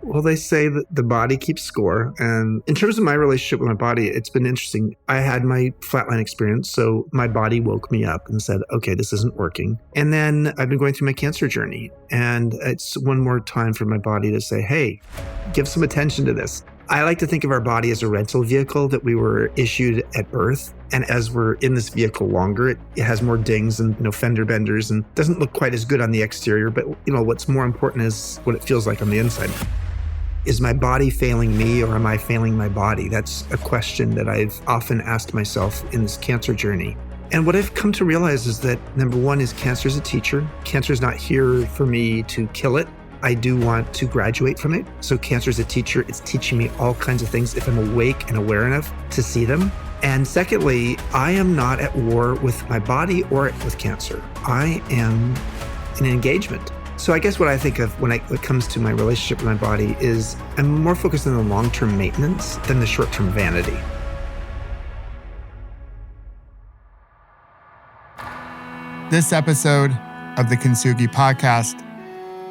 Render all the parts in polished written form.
Well, they say that the body keeps score. And in terms of my relationship with my body, it's been interesting. I had my flatline experience. So my body woke me up and said, okay, this isn't working. And then I've been going through my cancer journey. And it's one more time for my body to say, hey, give some attention to this. I like to think of our body as a rental vehicle that we were issued at birth. And as we're in this vehicle longer, it has more dings and fender benders and doesn't look quite as good on the exterior. But what's more important is what it feels like on the inside. Is my body failing me or am I failing my body? That's a question that I've often asked myself in this cancer journey. And what I've come to realize is that number one is cancer is a teacher. Cancer is not here for me to kill it. I do want to graduate from it. So cancer is a teacher. It's teaching me all kinds of things if I'm awake and aware enough to see them. And secondly, I am not at war with my body or with cancer. I am in engagement. So I guess what I think of when it comes to my relationship with my body is I'm more focused on the long-term maintenance than the short-term vanity. This episode of the Kintsugi Podcast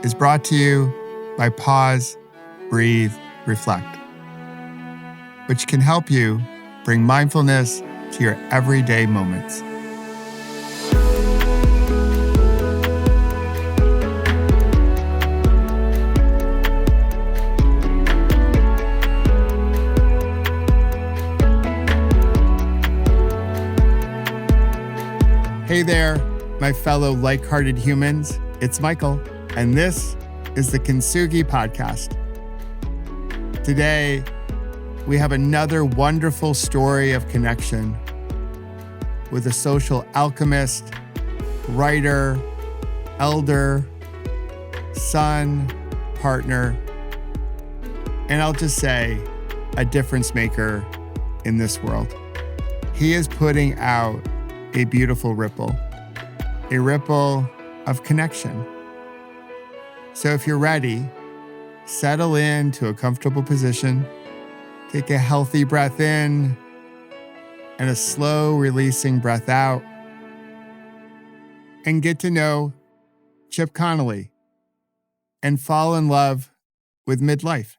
is brought to you by Pause, Breathe, Reflect, which can help you bring mindfulness to your everyday moments. Hey there, my fellow like-hearted humans. It's Michael, and this is the Kintsugi Podcast. Today, we have another wonderful story of connection with a social alchemist, writer, elder, son, partner, and I'll just say, a difference maker in this world. He is putting out a beautiful ripple, a ripple of connection. So if you're ready, settle into a comfortable position, take a healthy breath in and a slow releasing breath out, and get to know Chip Conley and fall in love with midlife.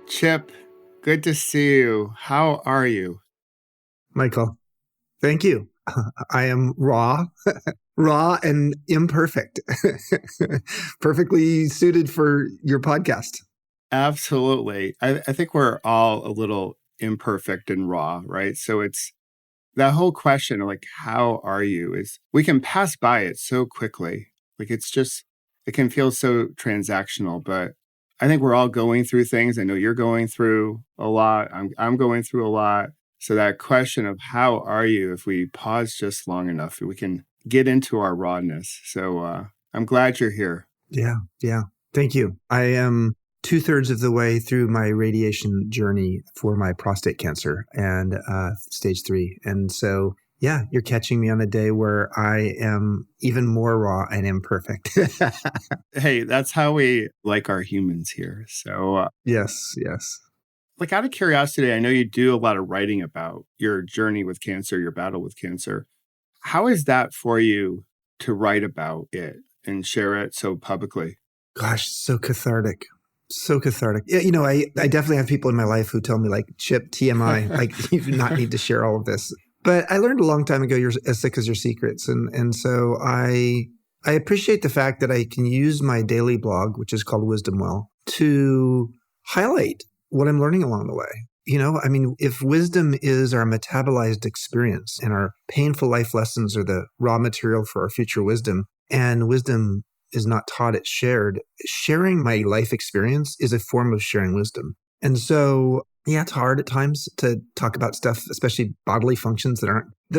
Chip, good to see you. How are you? Michael, thank you. I am raw and imperfect. Perfectly suited for your podcast. Absolutely. I think we're all a little imperfect and raw, right? So it's that whole question of like, how are you? Is we can pass by it so quickly. Like it can feel so transactional, but I think we're all going through things. I know you're going through a lot. I'm going through a lot. So that question of how are you, if we pause just long enough, we can get into our rawness. So I'm glad you're here. Yeah. Thank you. I am 2/3 of the way through my radiation journey for my prostate cancer and stage 3. And so, yeah, you're catching me on a day where I am even more raw and imperfect. Hey, that's how we like our humans here. So Yes. Like out of curiosity, I know you do a lot of writing about your journey with cancer, your battle with cancer. How is that for you to write about it and share it so publicly? Gosh, so cathartic. Yeah, I definitely have people in my life who tell me like, Chip, TMI, like you do not need to share all of this. But I learned a long time ago, you're as sick as your secrets. And so I appreciate the fact that I can use my daily blog, which is called Wisdom Well, to highlight what I'm learning along the way. If wisdom is our metabolized experience and our painful life lessons are the raw material for our future wisdom, and wisdom is not taught, it's shared, sharing my life experience is a form of sharing wisdom. And so, yeah, it's hard at times to talk about stuff, especially bodily functions that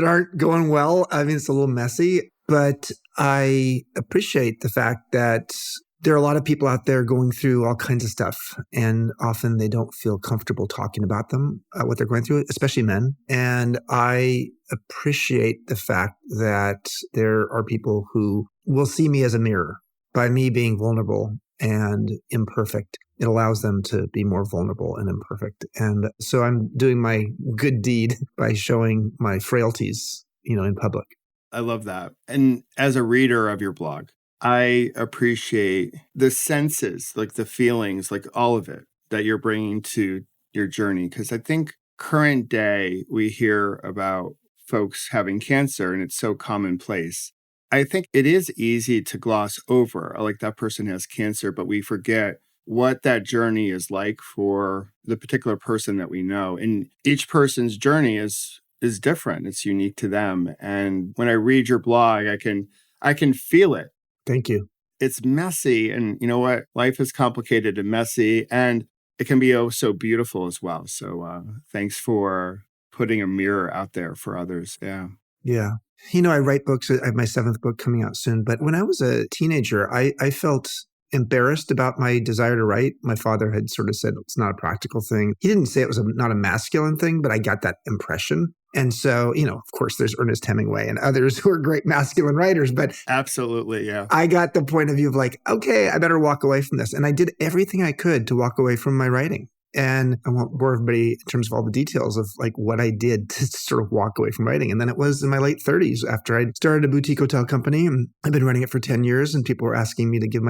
aren't going well. I mean, it's a little messy, but I appreciate the fact that there are a lot of people out there going through all kinds of stuff, and often they don't feel comfortable talking about them, what they're going through, especially men. And I appreciate the fact that there are people who will see me as a mirror. By me being vulnerable and imperfect, it allows them to be more vulnerable and imperfect. And so I'm doing my good deed by showing my frailties, in public. I love that. And as a reader of your blog, I appreciate the senses, like the feelings, like all of it that you're bringing to your journey. Because I think current day, we hear about folks having cancer and it's so commonplace. I think it is easy to gloss over, like that person has cancer, but we forget what that journey is like for the particular person that we know. And each person's journey is different. It's unique to them. And when I read your blog, I can feel it. Thank you. It's messy. And you know what? Life is complicated and messy, and it can be oh so beautiful as well. So thanks for putting a mirror out there for others. Yeah. Yeah. I write books. I have my 7th book coming out soon. But when I was a teenager, I felt embarrassed about my desire to write. My father had sort of said it's not a practical thing. He didn't say it was not a masculine thing, but I got that impression. And so, of course, there's Ernest Hemingway and others who are great masculine writers, but absolutely, yeah. I got the point of view of like, okay, I better walk away from this. And I did everything I could to walk away from my writing. And I won't bore everybody in terms of all the details of like what I did to sort of walk away from writing. And then it was in my late 30s after I started a boutique hotel company, and I've been running it for 10 years. And people were asking me to give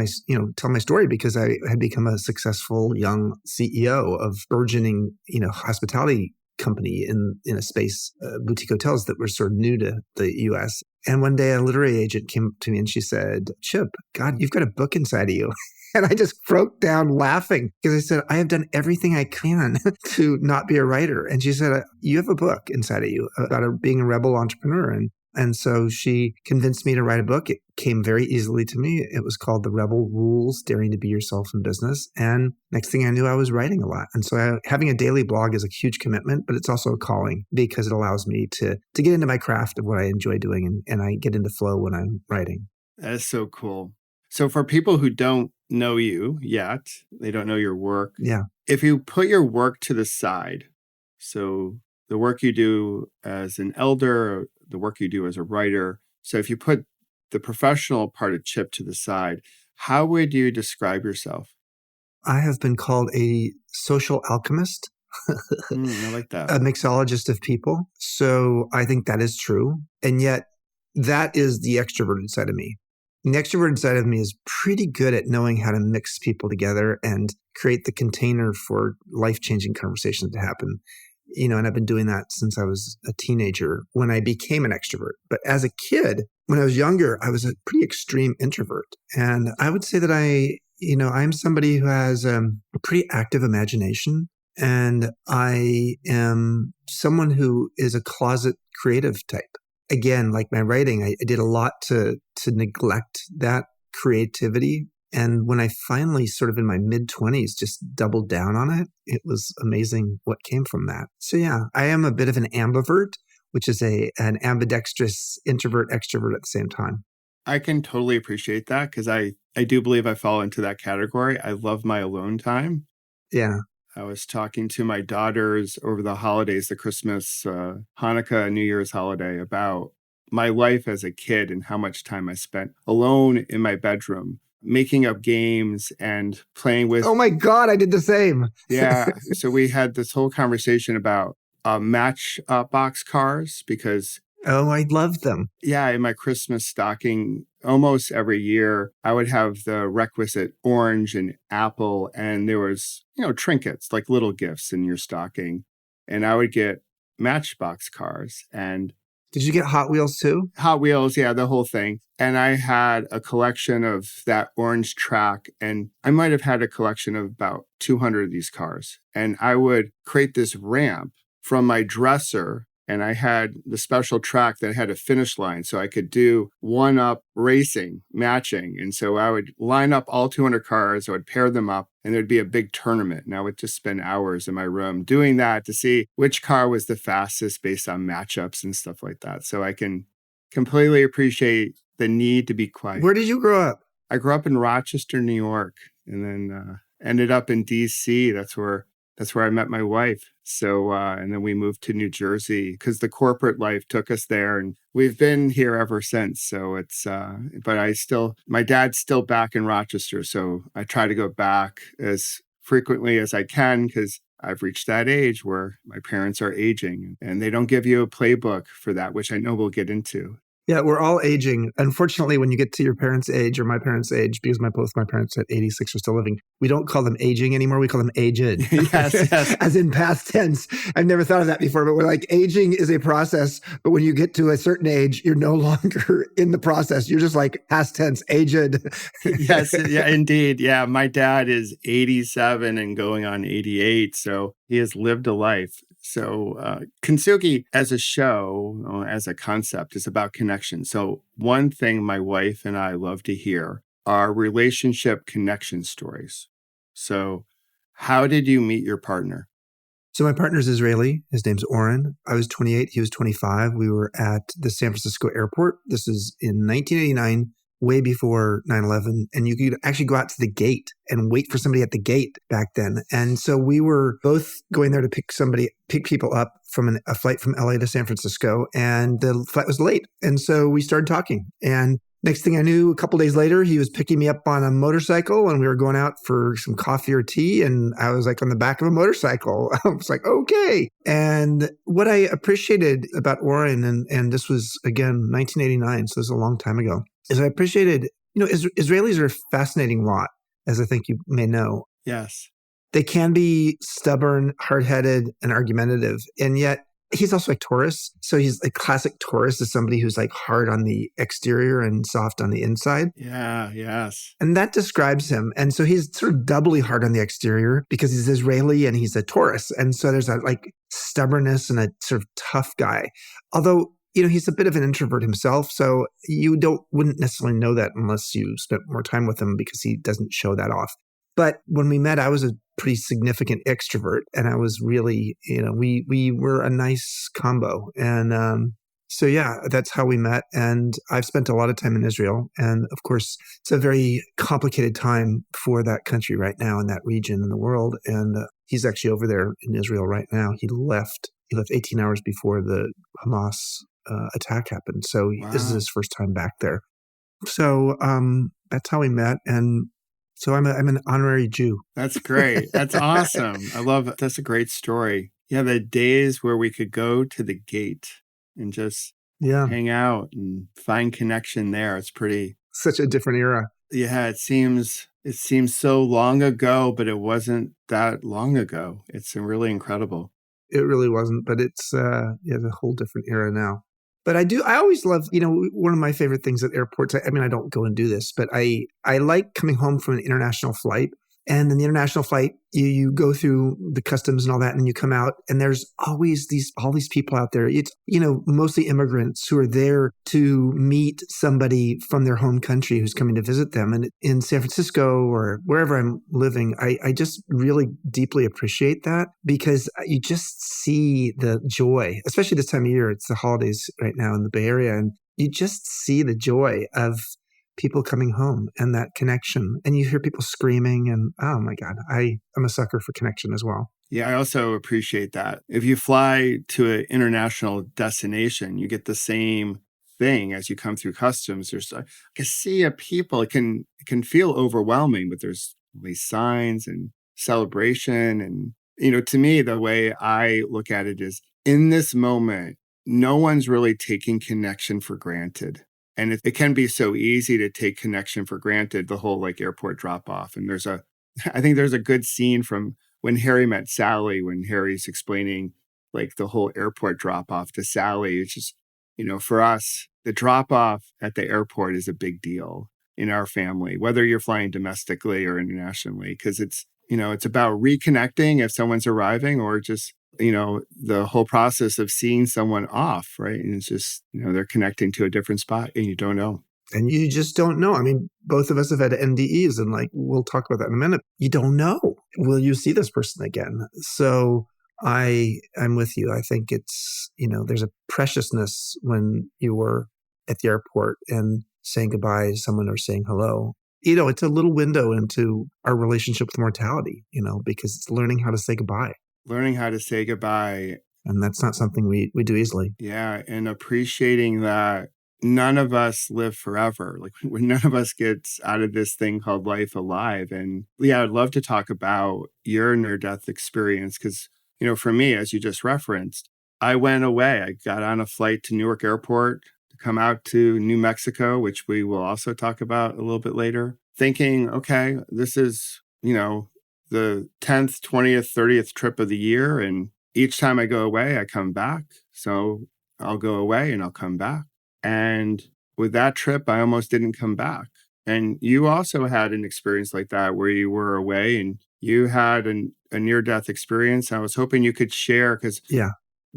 tell my story because I had become a successful young CEO of burgeoning, hospitality company in a space, boutique hotels that were sort of new to the US. And one day a literary agent came up to me and she said, Chip, God, you've got a book inside of you. And I just broke down laughing because I said, I have done everything I can to not be a writer. And she said, you have a book inside of you about being a rebel entrepreneur. And so she convinced me to write a book. It came very easily to me. It was called The Rebel Rules, Daring to Be Yourself in Business. And next thing I knew, I was writing a lot. And so having a daily blog is a huge commitment, but it's also a calling because it allows me to get into my craft of what I enjoy doing. And I get into flow when I'm writing. That is so cool. So for people who don't know you yet, they don't know your work. Yeah. If you put your work to the side, so the work you do as an elder, the work you do as a writer, so if you put the professional part of Chip to the side, how would you describe yourself? I have been called a social alchemist. I like that. A mixologist of people. So I think that is true. And yet that is the extroverted side of me. The extroverted side of me is pretty good at knowing how to mix people together and create the container for life-changing conversations to happen. And I've been doing that since I was a teenager when I became an extrovert. But as a kid, when I was younger, I was a pretty extreme introvert. And I would say that I'm somebody who has a pretty active imagination. And I am someone who is a closet creative type. Again, like my writing, I did a lot to neglect that creativity. And when I finally sort of in my mid-20s just doubled down on it, it was amazing what came from that. So yeah, I am a bit of an ambivert, which is an ambidextrous introvert, extrovert at the same time. I can totally appreciate that because I do believe I fall into that category. I love my alone time. Yeah. I was talking to my daughters over the holidays, the Christmas, Hanukkah, New Year's holiday, about my life as a kid and how much time I spent alone in my bedroom, making up games and playing with. Oh my God, I did the same. Yeah. So we had this whole conversation about matchbox cars because. Oh, I love them. Yeah. In my Christmas stocking, almost every year, I would have the requisite orange and apple, and there was, trinkets, like little gifts in your stocking. And I would get matchbox cars. And did you get Hot Wheels too? Hot Wheels, yeah, the whole thing. And I had a collection of that orange track, and I might have had a collection of about 200 of these cars. And I would create this ramp from my dresser. And I had the special track that had a finish line so I could do one-up racing, matching. And so I would line up all 200 cars, I would pair them up, and there'd be a big tournament. And I would just spend hours in my room doing that to see which car was the fastest based on matchups and stuff like that. So I can completely appreciate the need to be quiet. Where did you grow up? I grew up in Rochester, New York, and then ended up in D.C. That's where I met my wife. So, and then we moved to New Jersey because the corporate life took us there, and we've been here ever since. So it's, but my dad's still back in Rochester. So I try to go back as frequently as I can because I've reached that age where my parents are aging and they don't give you a playbook for that, which I know we'll get into. Yeah, we're all aging. Unfortunately, when you get to your parents' age or my parents' age, because both my parents at 86 are still living, we don't call them aging anymore. We call them aged, Yes, yes. as in past tense. I've never thought of that before, but we're like, aging is a process. But when you get to a certain age, you're no longer in the process. You're just like past tense, aged. Yes, yeah, indeed. Yeah, my dad is 87 and going on 88, so he has lived a life. So, Kintsugi as a show, as a concept, is about connection. So, one thing my wife and I love to hear are relationship connection stories. So, how did you meet your partner? So my partner's Israeli. His name's Oren. I was 28. He was 25. We were at the San Francisco airport. This is in 1989, way before 9/11. And you could actually go out to the gate and wait for somebody at the gate back then. And so we were both going there to pick people up from a flight from LA to San Francisco. And the flight was late. And so we started talking. And next thing I knew, a couple days later, he was picking me up on a motorcycle and we were going out for some coffee or tea. And I was like on the back of a motorcycle. I was like, okay. And what I appreciated about Oren, and this was again, 1989, so this is a long time ago, is I appreciated, Israelis are a fascinating lot, as I think you may know. Yes. They can be stubborn, hard-headed, and argumentative. And yet he's also a Taurus. So he's a classic Taurus, is somebody who's like hard on the exterior and soft on the inside. Yeah, yes. And that describes him. And so he's sort of doubly hard on the exterior because he's Israeli and he's a Taurus. And so there's a like stubbornness and a sort of tough guy. Although, he's a bit of an introvert himself. So you wouldn't necessarily know that unless you spent more time with him because he doesn't show that off. But when we met, I was a pretty significant extrovert, and I was really, we were a nice combo. And so, yeah, that's how we met. And I've spent a lot of time in Israel. And of course, it's a very complicated time for that country right now in that region in the world. And he's actually over there in Israel right now. He left 18 hours before the Hamas attack happened. So This is his first time back there. So that's how we met. And so I'm an honorary Jew. That's great. That's awesome. That's a great story. Yeah, the days where we could go to the gate and just hang out and find connection there. It's pretty. Such a different era. Yeah, it seems so long ago, but it wasn't that long ago. It's really incredible. It really wasn't, but it's a whole different era now. But I always love, one of my favorite things at airports, I mean, I don't go and do this, but I like coming home from an international flight. And in the international flight, you go through the customs and all that, and you come out, and there's always all these people out there. It's, mostly immigrants who are there to meet somebody from their home country who's coming to visit them. And in San Francisco or wherever I'm living, I just really deeply appreciate that because you just see the joy, especially this time of year. It's the holidays right now in the Bay Area, and you just see the joy of people coming home and that connection. And you hear people screaming and, oh my God, I'm a sucker for connection as well. Yeah, I also appreciate that. If you fly to an international destination, you get the same thing as you come through customs. There's like a sea of people. It can feel overwhelming, but there's these signs and celebration. And, to me, the way I look at it is in this moment, no one's really taking connection for granted. And it can be so easy to take connection for granted, the whole like airport drop off. And I think there's a good scene from when Harry met Sally, when Harry's explaining like the whole airport drop off to Sally. It's just, for us, the drop off at the airport is a big deal in our family, whether you're flying domestically or internationally, because it's about reconnecting if someone's arriving or just, the whole process of seeing someone off, right? And it's just, they're connecting to a different spot and you don't know. And you just don't know. I mean, both of us have had NDEs and like, we'll talk about that in a minute. You don't know. Will you see this person again? So I'm with you. I think it's, there's a preciousness when you were at the airport and saying goodbye to someone or saying hello. It's a little window into our relationship with mortality, because it's learning how to say goodbye. Learning how to say goodbye. And that's not something we do easily. Yeah. And appreciating that none of us live forever. Like when none of us gets out of this thing called life alive. And yeah, I'd love to talk about your near-death experience because, for me, as you just referenced, I went away. I got on a flight to Newark Airport to come out to New Mexico, which we will also talk about a little bit later, thinking, okay, this is, the 10th, 20th, 30th trip of the year. And each time I go away, I come back. So I'll go away and I'll come back. And with that trip, I almost didn't come back. And you also had an experience like that where you were away and you had a near-death experience. I was hoping you could share because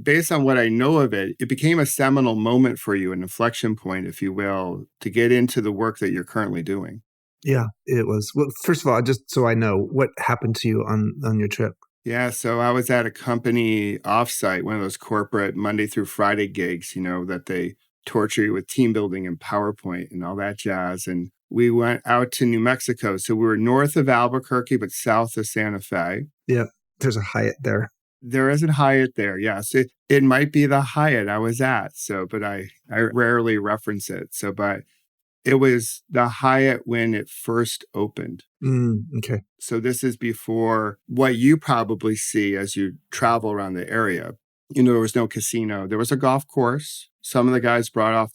based on what I know of it, it became a seminal moment for you, an inflection point, if you will, to get into the work that you're currently doing. Yeah, it was. Well, first of all, just so I know, what happened to you on your trip? Yeah, so I was at a company offsite, one of those corporate Monday through Friday gigs, that they torture you with team building and PowerPoint and all that jazz. And we went out to New Mexico. So we were north of Albuquerque, but south of Santa Fe. Yeah, there's a Hyatt there. There is a Hyatt there, yes. It might be the Hyatt I was at, but I rarely reference it. But it was the Hyatt when it first opened. Okay. So this is before what you probably see as you travel around the area. There was no casino. There was a golf course. Some of the guys brought out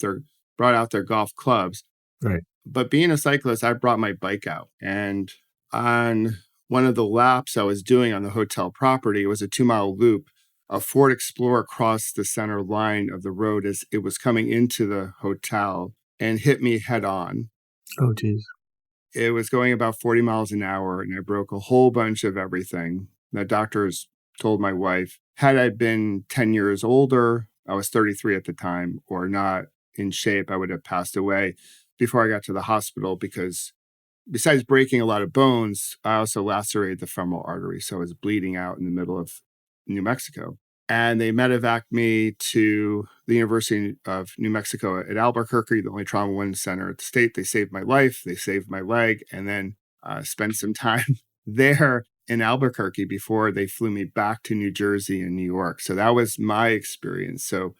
their golf clubs. Right. But being a cyclist, I brought my bike out. And on one of the laps I was doing on the hotel property, it was a 2-mile loop. A Ford Explorer crossed the center line of the road as it was coming into the hotel and hit me head on. Oh, geez. It was going about 40 miles an hour, and I broke a whole bunch of everything. The doctors told my wife, had I been 10 years older, I was 33 at the time, or not in shape, I would have passed away before I got to the hospital because besides breaking a lot of bones, I also lacerated the femoral artery. So I was bleeding out in the middle of New Mexico. And they medevaced me to the University of New Mexico at Albuquerque, the only trauma one center at the state. They saved my life. They saved my leg. And then spent some time there in Albuquerque before they flew me back to New Jersey and New York. So that was my experience. So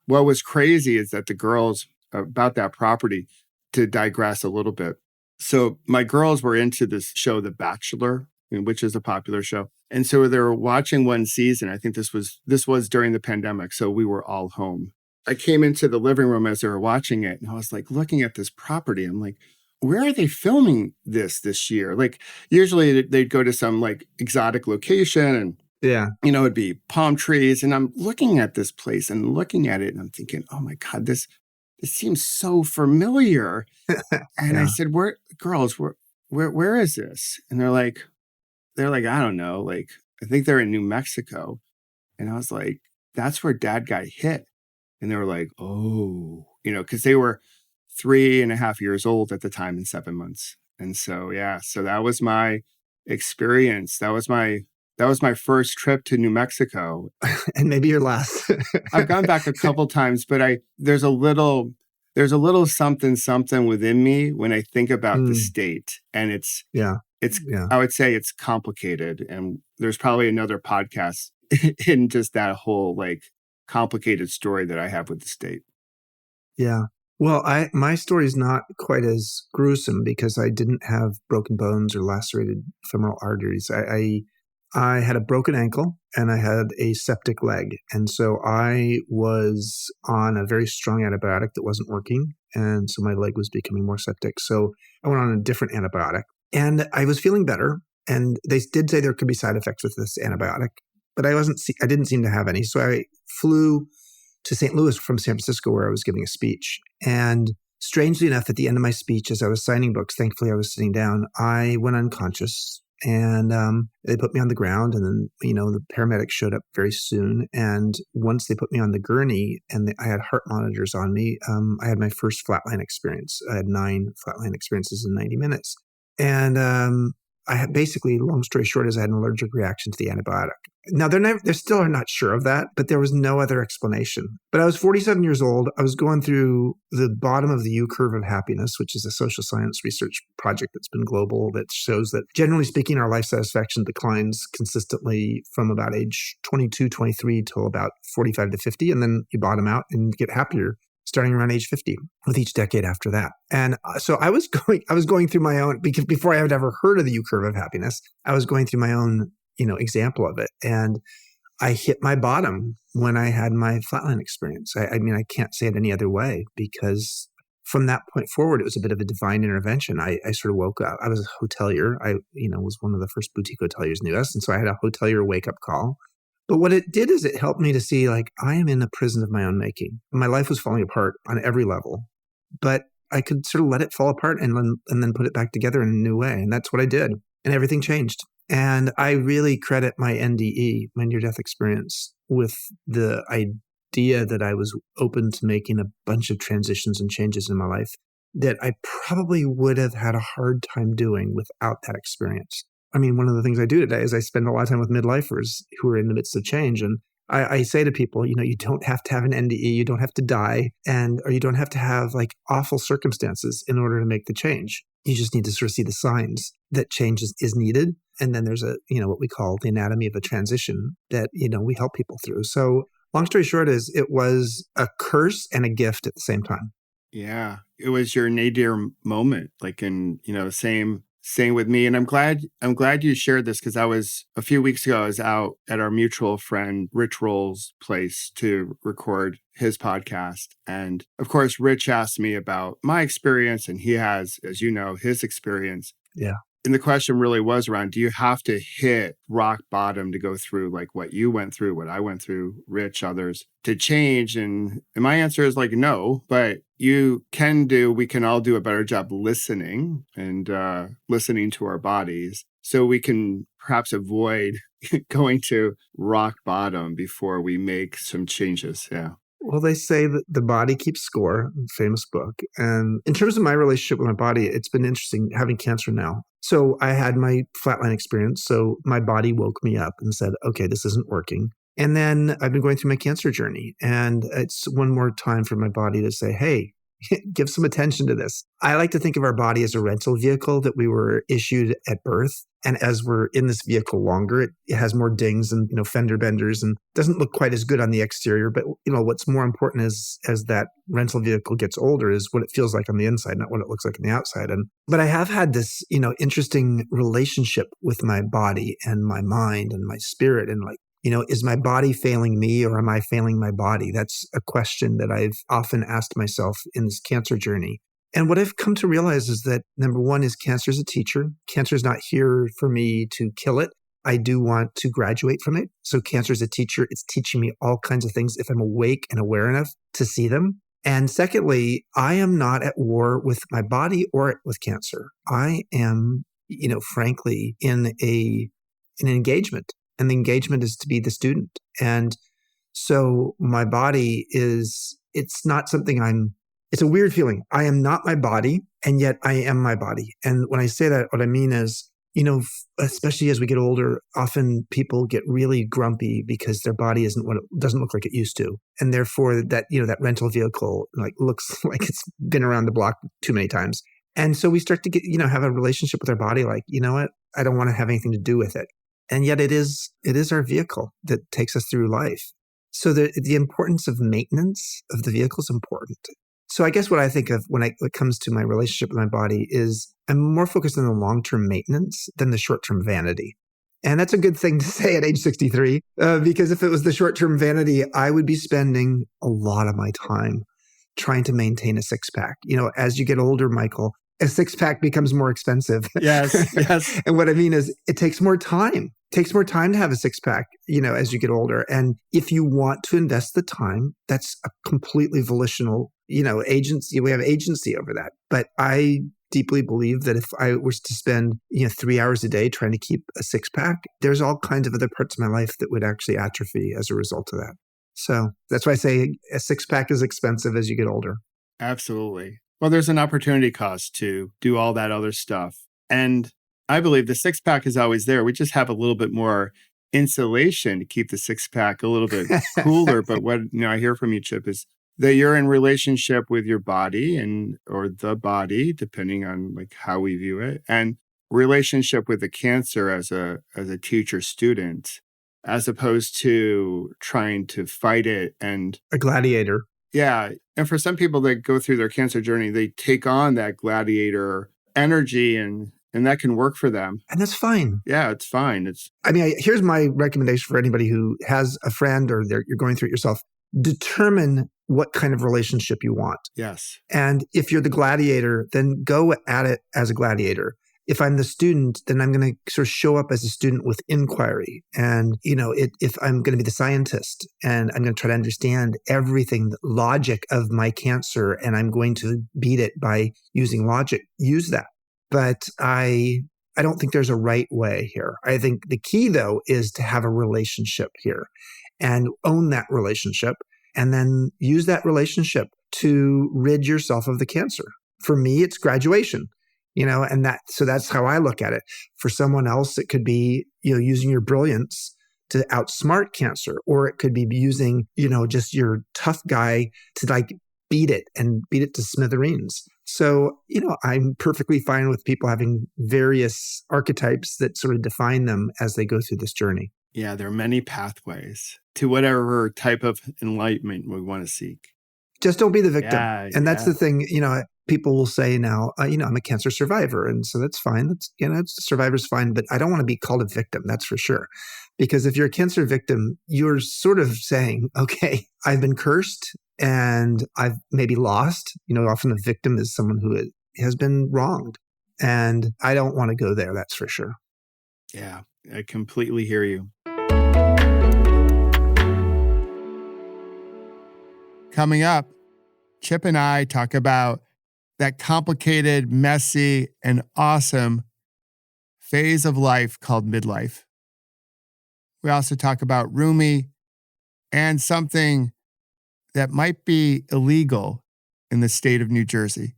what was crazy is that the girls about that property, to digress a little bit. So my girls were into this show, The Bachelor, which is a popular show. And so they were watching one season. I think this was during the pandemic. So we were all home. I came into the living room as they were watching it. And I was like looking at this property. I'm like, where are they filming this year? Like usually they'd go to some like exotic location and it'd be palm trees. And I'm looking at this place and looking at it and I'm thinking, oh my God, this seems so familiar. And I said, where is this? And they're like, I don't know. Like, I think they're in New Mexico. And I was like, that's where Dad got hit. And they were like, oh, because they were 3.5 years old at the time and 7 months. And so, so that was my experience. That was my first trip to New Mexico. And maybe your last. I've gone back a couple times, but there's a little something within me when I think about the state. And it's I would say it's complicated. And there's probably another podcast in just that whole like complicated story that I have with the state. Yeah. Well, my story is not quite as gruesome because I didn't have broken bones or lacerated femoral arteries. I had a broken ankle and I had a septic leg. And so I was on a very strong antibiotic that wasn't working. And so my leg was becoming more septic. So I went on a different antibiotic and I was feeling better. And they did say there could be side effects with this antibiotic, but I didn't seem to have any. So I flew to St. Louis from San Francisco where I was giving a speech. And strangely enough, at the end of my speech, as I was signing books, thankfully I was sitting down, I went unconscious. And they put me on the ground and then, the paramedics showed up very soon. And once they put me on the gurney and I had heart monitors on me, I had my first flatline experience. I had 9 flatline experiences in 90 minutes. And I had basically, long story short, is I had an allergic reaction to the antibiotic. Now, they still are not sure of that, but there was no other explanation. But I was 47 years old. I was going through the bottom of the U-curve of happiness, which is a social science research project that's been global that shows that, generally speaking, our life satisfaction declines consistently from about age 22, 23 till about 45 to 50, and then you bottom out and get happier starting around age 50 with each decade after that. And so I was going through my own, because before I had ever heard of the U-curve of happiness, I was going through my own example of it. And I hit my bottom when I had my flatline experience. I mean, I can't say it any other way, because from that point forward, it was a bit of a divine intervention. I sort of woke up. I was a hotelier. I, was one of the first boutique hoteliers in the US. And so I had a hotelier wake up call. But what it did is it helped me to see, like, I am in a prison of my own making. My life was falling apart on every level, but I could sort of let it fall apart and then put it back together in a new way. And that's what I did. And everything changed. And I really credit my NDE, my near-death experience, with the idea that I was open to making a bunch of transitions and changes in my life that I probably would have had a hard time doing without that experience. I mean, one of the things I do today is I spend a lot of time with midlifers who are in the midst of change. And I say to people, you don't have to have an NDE, you don't have to die, or you don't have to have like awful circumstances in order to make the change. You just need to sort of see the signs that change is needed. And then there's what we call the anatomy of a transition that, we help people through. So long story short is it was a curse and a gift at the same time. Yeah. It was your nadir moment, like same with me. And I'm glad you shared this, because a few weeks ago, I was out at our mutual friend Rich Roll's place to record his podcast. And of course, Rich asked me about my experience, and he has, as you know, his experience. Yeah. And the question really was around, do you have to hit rock bottom to go through like what you went through, what I went through, Rich, others, to change? And my answer is like, no, but we can all do a better job listening and listening to our bodies, so we can perhaps avoid going to rock bottom before we make some changes. Yeah. Well, they say that the body keeps score, famous book. And in terms of my relationship with my body, it's been interesting having cancer now. So I had my flatline experience. So my body woke me up and said, okay, this isn't working. And then I've been going through my cancer journey. And it's one more time for my body to say, hey, give some attention to this. I like to think of our body as a rental vehicle that we were issued at birth. And as we're in this vehicle longer, it has more dings and fender benders and doesn't look quite as good on the exterior. But what's more important is as that rental vehicle gets older is what it feels like on the inside, not what it looks like on the outside. But I have had this interesting relationship with my body and my mind and my spirit, and is my body failing me or am I failing my body? That's a question that I've often asked myself in this cancer journey. And what I've come to realize is that number one is cancer is a teacher. Cancer is not here for me to kill it. I do want to graduate from it. So cancer is a teacher. It's teaching me all kinds of things if I'm awake and aware enough to see them. And secondly, I am not at war with my body or with cancer. I am, frankly, in an engagement. And the engagement is to be the student. And so my body it's not something it's a weird feeling. I am not my body, and yet I am my body. And when I say that, what I mean is, especially as we get older, often people get really grumpy because their body doesn't look like it used to. And therefore that, that rental vehicle looks like it's been around the block too many times. And so we start to get, have a relationship with our body like, you know what? I don't want to have anything to do with it. And yet it is our vehicle that takes us through life. So the importance of maintenance of the vehicle is important. So I guess what I think of when it comes to my relationship with my body is I'm more focused on the long-term maintenance than the short-term vanity. And that's a good thing to say at age 63, because if it was the short-term vanity, I would be spending a lot of my time trying to maintain a six-pack. As you get older, Michael, a six-pack becomes more expensive. Yes, yes. And what I mean is it takes more time. It takes more time to have a six-pack, as you get older. And if you want to invest the time, that's a completely volitional, agency. We have agency over that. But I deeply believe that if I was to spend, 3 hours a day trying to keep a six-pack, there's all kinds of other parts of my life that would actually atrophy as a result of that. So that's why I say a six-pack is expensive as you get older. Absolutely. Well, there's an opportunity cost to do all that other stuff. And I believe the six-pack is always there. We just have a little bit more insulation to keep the six-pack a little bit cooler. But what I hear from you, Chip, is that you're in relationship with your body or the body, depending on how we view it, and relationship with the cancer as a teacher student, as opposed to trying to fight it and a gladiator. Yeah. And for some people that go through their cancer journey, they take on that gladiator energy and And that can work for them. And that's fine. Yeah, it's fine. Here's my recommendation for anybody who has a friend or you're going through it yourself. Determine what kind of relationship you want. Yes. And if you're the gladiator, then go at it as a gladiator. If I'm the student, then I'm going to sort of show up as a student with inquiry. And, if I'm going to be the scientist and I'm going to try to understand everything, the logic of my cancer, and I'm going to beat it by using logic, use that. But I don't think there's a right way here. I think the key, though, is to have a relationship here and own that relationship and then use that relationship to rid yourself of the cancer. For me, it's graduation, so that's how I look at it. For someone else, it could be, using your brilliance to outsmart cancer, or it could be using, just your tough guy to beat it to smithereens. So, I'm perfectly fine with people having various archetypes that sort of define them as they go through this journey. Yeah, there are many pathways to whatever type of enlightenment we want to seek. Just don't be the victim. And that's the thing, people will say now, I'm a cancer survivor. And so that's fine. Survivor's fine, but I don't want to be called a victim. That's for sure. Because if you're a cancer victim, you're sort of saying, okay, I've been cursed and I've maybe lost. Often a victim is someone who has been wronged. And I don't want to go there. That's for sure. Yeah, I completely hear you. Coming up, Chip and I talk about that complicated, messy, and awesome phase of life called midlife. We also talk about Rumi and something that might be illegal in the state of New Jersey.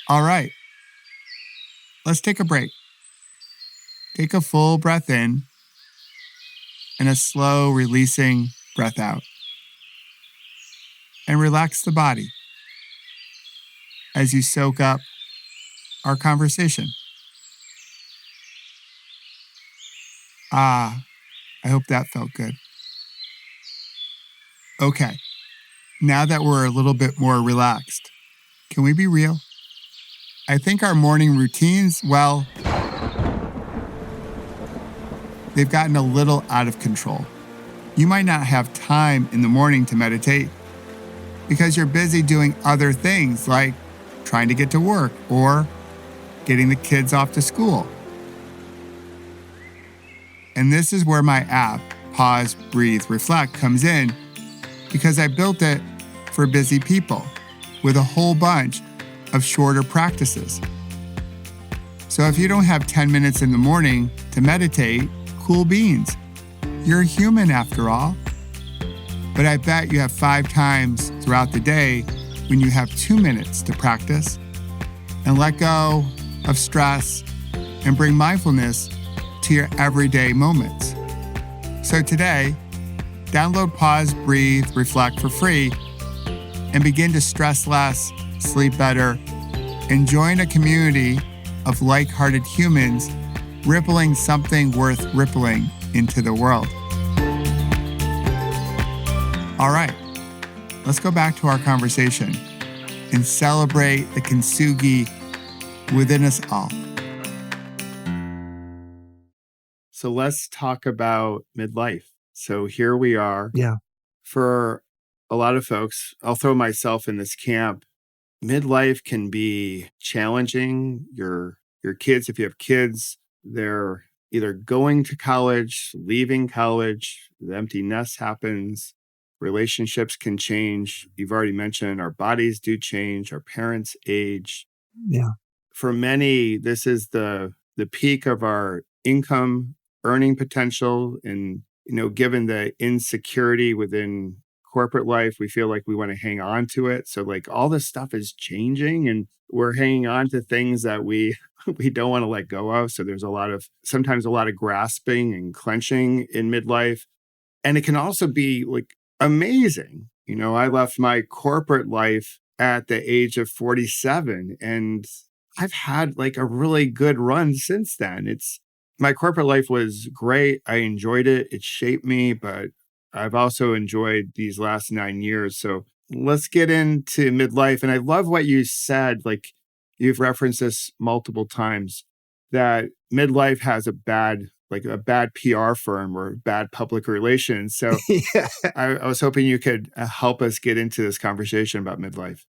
All right, let's take a break. Take a full breath in and a slow releasing breath out. And relax the body as you soak up our conversation. I hope that felt good. Okay, now that we're a little bit more relaxed, can we be real? I think our morning routines, they've gotten a little out of control. You might not have time in the morning to meditate because you're busy doing other things like trying to get to work or getting the kids off to school. And this is where my app, Pause, Breathe, Reflect, comes in because I built it for busy people with a whole bunch of shorter practices. So if you don't have 10 minutes in the morning to meditate, cool beans. You're a human after all. But I bet you have 5 times throughout the day when you have 2 minutes to practice and let go of stress and bring mindfulness to your everyday moments. So today, download Pause, Breathe, Reflect for free and begin to stress less, sleep better, and join a community of like-hearted humans rippling something worth rippling into the world. All right, let's go back to our conversation and celebrate the kintsugi within us all. So let's talk about midlife. So here we are. Yeah. For a lot of folks, I'll throw myself in this camp. Midlife can be challenging. Your kids, if you have kids, they're either going to college, leaving college, the empty nest happens. Relationships can change. You've already mentioned our bodies do change. Our parents age. Yeah. For many, this is the peak of our income earning potential. And, given the insecurity within corporate life, we feel like we want to hang on to it. So all this stuff is changing and we're hanging on to things that we don't want to let go of. So there's sometimes a lot of grasping and clenching in midlife. And it can also be amazing. I left my corporate life at the age of 47 and I've had a really good run since then. My corporate life was great. I enjoyed it. It shaped me, but I've also enjoyed these last 9 years. So let's get into midlife. And I love what you said. you've referenced this multiple times, that midlife has a bad PR firm or bad public relations. So Yeah. I was hoping you could help us get into this conversation about midlife.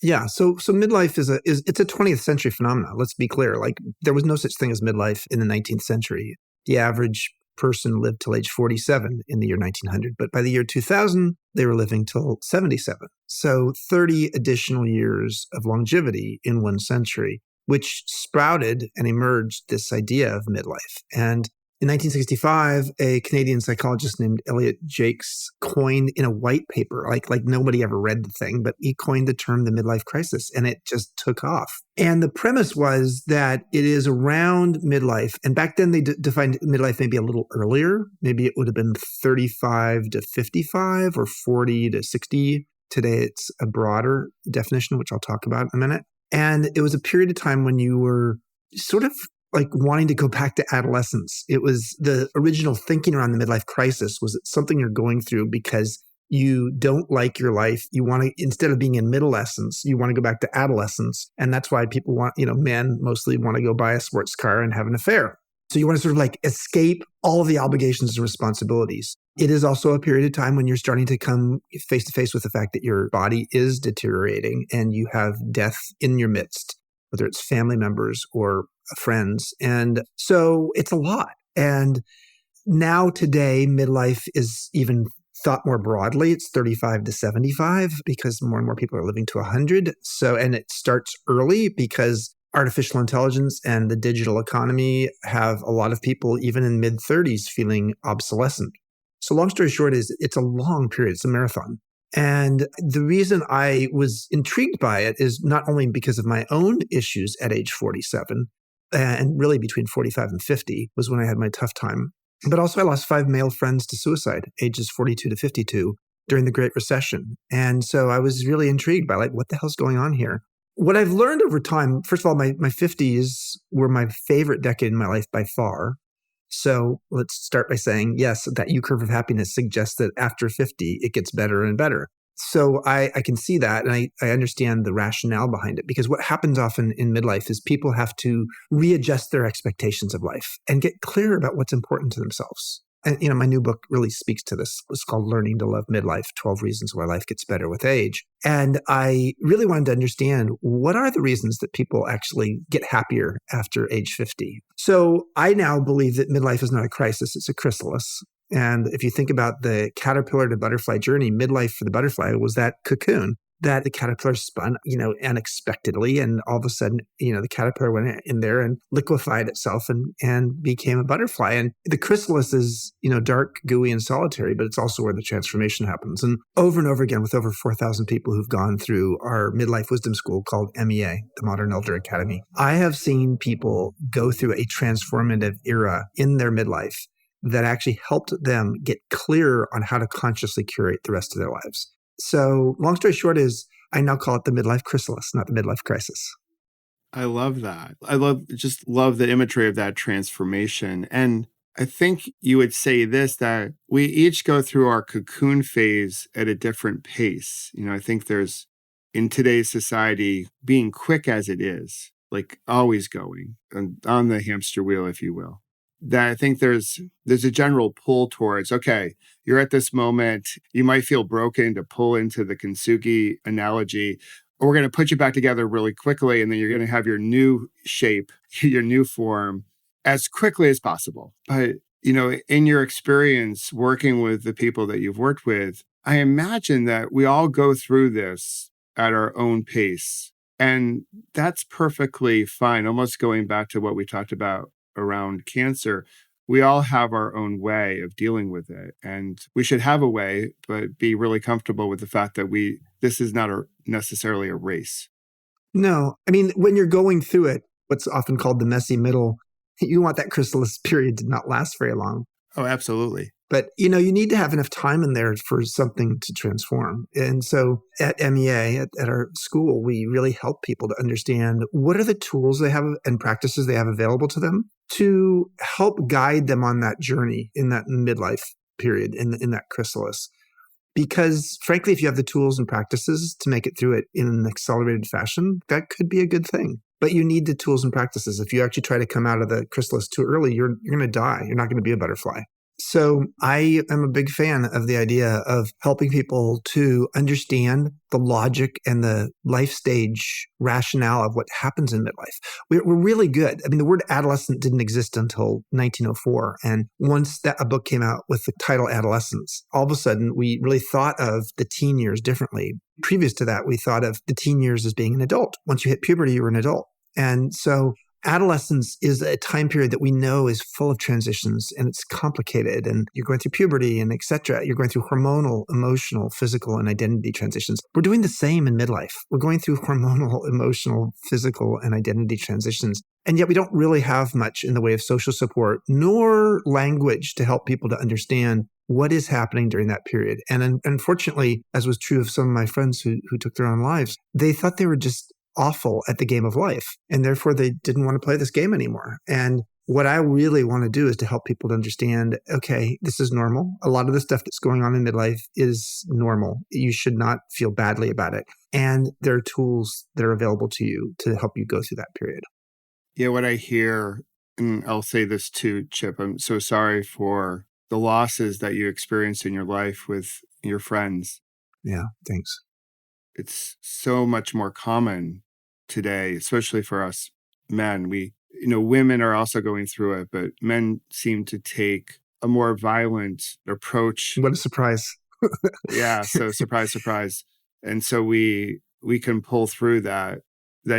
Yeah. So midlife it's a 20th century phenomenon. Let's be clear. Like there was no such thing as midlife in the 19th century. The average person lived till age 47 in the year 1900, but by the year 2000, they were living till 77. So 30 additional years of longevity in one century, which sprouted and emerged this idea of midlife. And in 1965, a Canadian psychologist named Elliot Jakes coined in a white paper, like nobody ever read the thing, but he coined the term the midlife crisis, and it just took off. And the premise was that it is around midlife. And back then they defined midlife maybe a little earlier. Maybe it would have been 35 to 55 or 40 to 60. Today it's a broader definition, which I'll talk about in a minute. And it was a period of time when you were sort of like wanting to go back to adolescence. It was the original thinking around the midlife crisis was something you're going through because you don't like your life. You want to, instead of being in middlescence, you want to go back to adolescence. And that's why people want, men mostly want to go buy a sports car and have an affair. So you want to sort of like escape all of the obligations and responsibilities. It is also a period of time when you're starting to come face to face with the fact that your body is deteriorating and you have death in your midst, whether it's family members or friends. And so it's a lot. And now today, midlife is even thought more broadly. It's 35 to 75 because more and more people are living to 100. So, and it starts early because artificial intelligence and the digital economy have a lot of people, even in mid 30s, feeling obsolescent. So long story short is it's a long period. It's a marathon. And the reason I was intrigued by it is not only because of my own issues at age 47, and really between 45 and 50 was when I had my tough time. But also I lost 5 male friends to suicide, ages 42 to 52, during the Great Recession. And so I was really intrigued by like, what the hell's going on here? What I've learned over time, first of all, my 50s were my favorite decade in my life by far. So let's start by saying, yes, that U-curve of happiness suggests that after 50, it gets better and better. So I can see that, and I understand the rationale behind it, because what happens often in midlife is people have to readjust their expectations of life and get clear about what's important to themselves. And, my new book really speaks to this. It's called Learning to Love Midlife, 12 Reasons Why Life Gets Better with Age. And I really wanted to understand what are the reasons that people actually get happier after age 50. So I now believe that midlife is not a crisis, it's a chrysalis. And if you think about the caterpillar to butterfly journey, midlife for the butterfly was that cocoon that the caterpillar spun, unexpectedly. And all of a sudden, the caterpillar went in there and liquefied itself and became a butterfly. And the chrysalis is, dark, gooey, and solitary, but it's also where the transformation happens. And over again, with over 4,000 people who've gone through our midlife wisdom school called MEA, the Modern Elder Academy, I have seen people go through a transformative era in their midlife that actually helped them get clear on how to consciously curate the rest of their lives. So long story short is I now call it the midlife chrysalis, not the midlife crisis. I love that. I love the imagery of that transformation. And I think you would say this, that we each go through our cocoon phase at a different pace. I think there's, in today's society, being quick as it is, like always going on the hamster wheel, if you will, that I think there's a general pull towards, okay, you're at this moment, you might feel broken, to pull into the kintsugi analogy, or we're going to put you back together really quickly, and then you're going to have your new shape, your new form as quickly as possible. But, in your experience working with the people that you've worked with, I imagine that we all go through this at our own pace. And that's perfectly fine. Almost going back to what we talked about around cancer, we all have our own way of dealing with it. And we should have a way, but be really comfortable with the fact that this is not necessarily a race. No, I mean, when you're going through it, what's often called the messy middle, you want that chrysalis period to not last very long. Oh, absolutely. But, you need to have enough time in there for something to transform. And so at MEA, at our school, we really help people to understand what are the tools they have and practices they have available to them to help guide them on that journey in that midlife period, in that chrysalis. Because frankly, if you have the tools and practices to make it through it in an accelerated fashion, that could be a good thing. But you need the tools and practices. If you actually try to come out of the chrysalis too early, you're going to die. You're not going to be a butterfly. So I am a big fan of the idea of helping people to understand the logic and the life stage rationale of what happens in midlife. We're really good. I mean, the word adolescent didn't exist until 1904. And once a book came out with the title Adolescence, all of a sudden we really thought of the teen years differently. Previous to that, we thought of the teen years as being an adult. Once you hit puberty, you were an adult. And so adolescence is a time period that we know is full of transitions and it's complicated, and you're going through puberty and et cetera. You're going through hormonal, emotional, physical, and identity transitions. We're doing the same in midlife. We're going through hormonal, emotional, physical, and identity transitions. And yet we don't really have much in the way of social support nor language to help people to understand what is happening during that period. And unfortunately, as was true of some of my friends who took their own lives, they thought they were just awful at the game of life, and therefore they didn't want to play this game anymore. And what I really want to do is to help people to understand, okay, this is normal. A lot of the stuff that's going on in midlife is normal. You should not feel badly about it. And there are tools that are available to you to help you go through that period. Yeah, what I hear, and I'll say this too, Chip, I'm so sorry for the losses that you experienced in your life with your friends. Yeah, thanks. It's so much more common today, especially for us men. Women are also going through it, but men seem to take a more violent approach. What a surprise. Yeah. So surprise, surprise. And so we can pull through that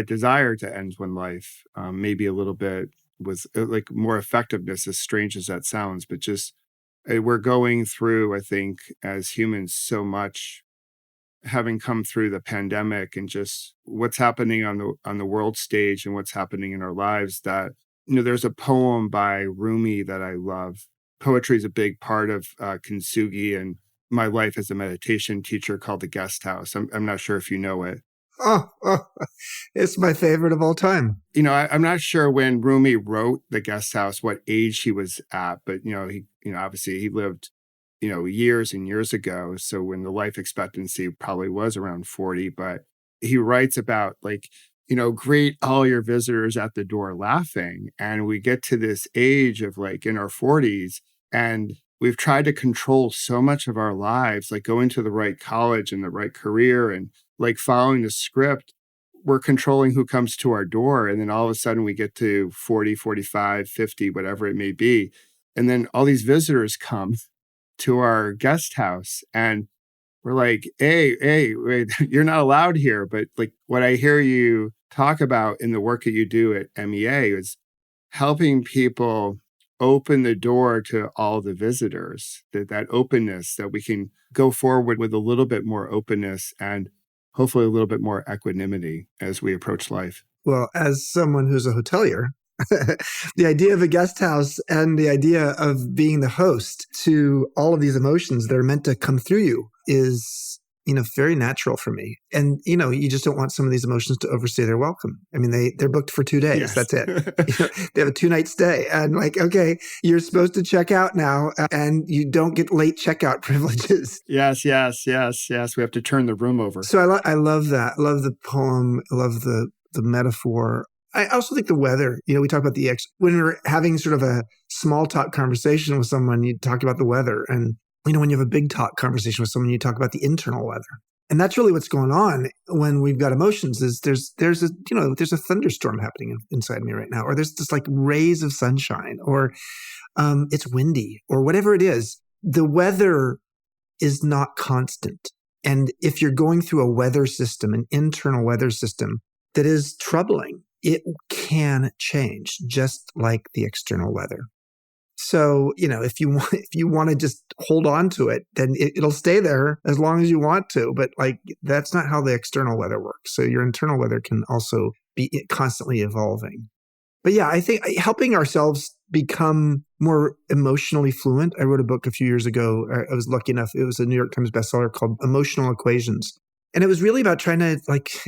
desire to end one life, maybe a little bit with like more effectiveness, as strange as that sounds, but just we're going through, I think, as humans, so much, having come through the pandemic and just what's happening on the world stage and what's happening in our lives, that, there's a poem by Rumi that I love. Poetry is a big part of Kintsugi and my life as a meditation teacher, called The Guest House. I'm not sure if you know it. Oh, it's my favorite of all time. I'm not sure when Rumi wrote The Guest House, what age he was at, but, he obviously he lived years and years ago. So when the life expectancy probably was around 40, but he writes about greet all your visitors at the door laughing. And we get to this age of in our 40s, and we've tried to control so much of our lives, like going to the right college and the right career and following the script. We're controlling who comes to our door. And then all of a sudden we get to 40, 45, 50, whatever it may be. And then all these visitors come to our guest house, and we're like, hey, wait, you're not allowed here. But what I hear you talk about in the work that you do at MEA is helping people open the door to all the visitors, that openness, that we can go forward with a little bit more openness and hopefully a little bit more equanimity as we approach life. Well, as someone who's a hotelier, the idea of a guest house and the idea of being the host to all of these emotions that are meant to come through you is, very natural for me. And, you just don't want some of these emotions to overstay their welcome. I mean, they're booked for 2 days. Yes. That's it. They have a 2-night stay, and okay, you're supposed to check out now, and you don't get late checkout privileges. Yes. We have to turn the room over. So I love that. I love the poem. I love the metaphor. I also think the weather, we talk about when we're having sort of a small talk conversation with someone, you talk about the weather. And, when you have a big talk conversation with someone, you talk about the internal weather. And that's really what's going on when we've got emotions, is there's a thunderstorm happening inside me right now, or there's just rays of sunshine, or it's windy, or whatever it is. The weather is not constant. And if you're going through a weather system, an internal weather system that is troubling, it can change just like the external weather. So, if you want to just hold on to it, then it'll stay there as long as you want to. But that's not how the external weather works. So your internal weather can also be constantly evolving. But yeah, I think helping ourselves become more emotionally fluent. I wrote a book a few years ago. I was lucky enough. It was a New York Times bestseller called Emotional Equations. And it was really about trying to,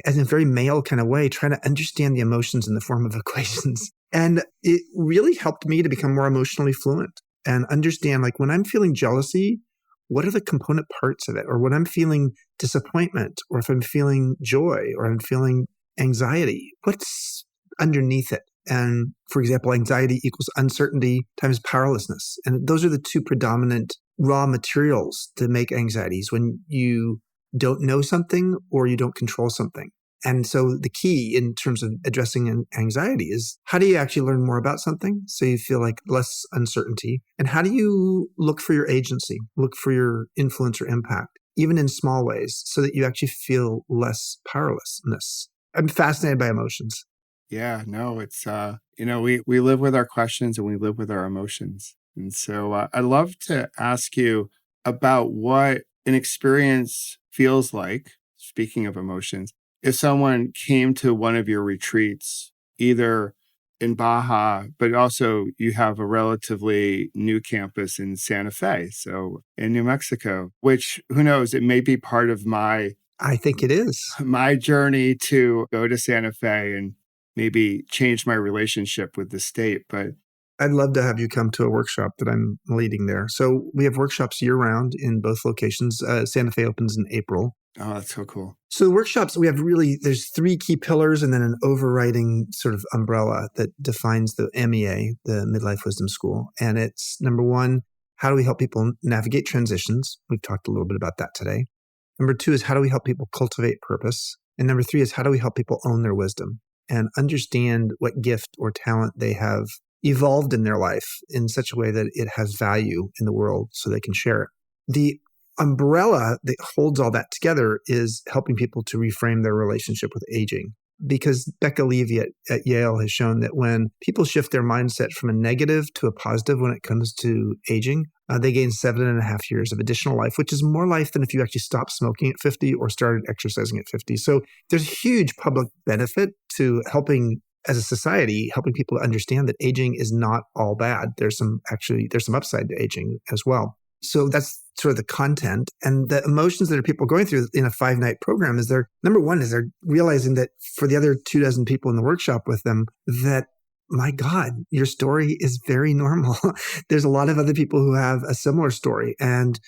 as in a very male kind of way, trying to understand the emotions in the form of equations. And it really helped me to become more emotionally fluent and understand, when I'm feeling jealousy, what are the component parts of it? Or when I'm feeling disappointment, or if I'm feeling joy, or I'm feeling anxiety, what's underneath it? And for example, anxiety equals uncertainty times powerlessness. And those are the two predominant raw materials to make anxieties, when you don't know something or you don't control something. And so the key in terms of addressing anxiety is, how do you actually learn more about something so you feel like less uncertainty? And how do you look for your agency, look for your influence or impact, even in small ways, so that you actually feel less powerlessness? I'm fascinated by emotions. Yeah, no, it's, we live with our questions and we live with our emotions. And so I'd love to ask you about what an experience feels like, speaking of emotions, if someone came to one of your retreats, either in Baja, but also you have a relatively new campus in Santa Fe, so in New Mexico, which, who knows, it may be part of I think it is. my journey to go to Santa Fe and maybe change my relationship with the state. But I'd love to have you come to a workshop that I'm leading there. So we have workshops year round in both locations. Santa Fe opens in April. oh, that's so cool. So the workshops, we have there's three key pillars and then an overriding sort of umbrella that defines the MEA, the Midlife Wisdom School. And it's, number one, how do we help people navigate transitions? We've talked a little bit about that today. Number two is, how do we help people cultivate purpose? And number three is, how do we help people own their wisdom and understand what gift or talent they have evolved in their life in such a way that it has value in the world so they can share it. The umbrella that holds all that together is helping people to reframe their relationship with aging. Because Becca Levy at Yale has shown that when people shift their mindset from a negative to a positive when it comes to aging, they gain 7.5 years of additional life, which is more life than if you actually stopped smoking at 50 or started exercising at 50. So there's huge public benefit to helping, as a society, helping people understand that aging is not all bad. There's some upside to aging as well. So that's sort of the content. And the emotions that are people going through in a 5-night program is number one is they're realizing that for the other 24 people in the workshop with them, that, my God, your story is very normal. There's a lot of other people who have a similar story. And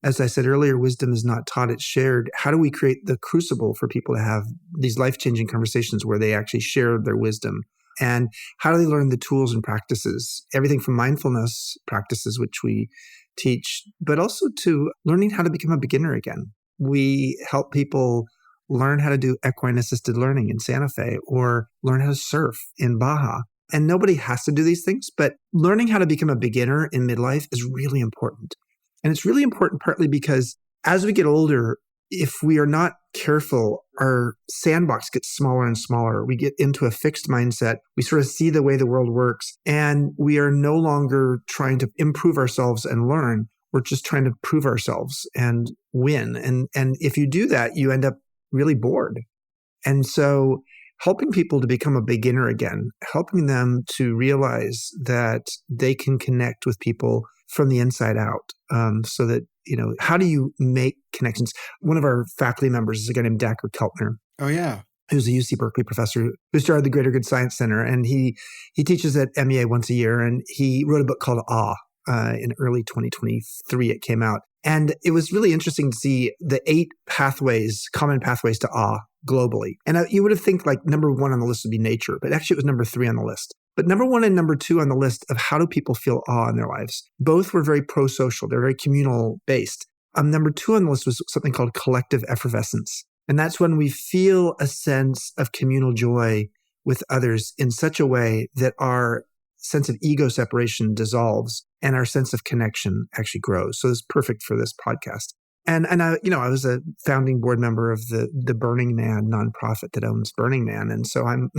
as I said earlier, wisdom is not taught, it's shared. How do we create the crucible for people to have these life-changing conversations where they actually share their wisdom? And how do they learn the tools and practices? Everything from mindfulness practices, which we teach, but also to learning how to become a beginner again. We help people learn how to do equine assisted learning in Santa Fe or learn how to surf in Baja. And nobody has to do these things, but learning how to become a beginner in midlife is really important. And it's really important partly because as we get older, if we are not careful, our sandbox gets smaller and smaller. We get into a fixed mindset. We sort of see the way the world works, and we are no longer trying to improve ourselves and learn. We're just trying to prove ourselves and win. And if you do that, you end up really bored. And so helping people to become a beginner again, helping them to realize that they can connect with people from the inside out, so that, how do you make connections? One of our faculty members is a guy named Dacher Keltner. Oh, yeah. Who's a UC Berkeley professor who started the Greater Good Science Center. And he teaches at MEA once a year. And he wrote a book called Awe. In early 2023, it came out. And it was really interesting to see the 8 common pathways to awe globally. And you would have think like number 1 on the list would be nature, but actually it was number 3 on the list. But number 1 and number 2 on the list of how do people feel awe in their lives, both were very pro-social. They're very communal based. Number 2 on the list was something called collective effervescence. And that's when we feel a sense of communal joy with others in such a way that our sense of ego separation dissolves and our sense of connection actually grows. So it's perfect for this podcast. And I was a founding board member of the Burning Man nonprofit that owns Burning Man. And so I'm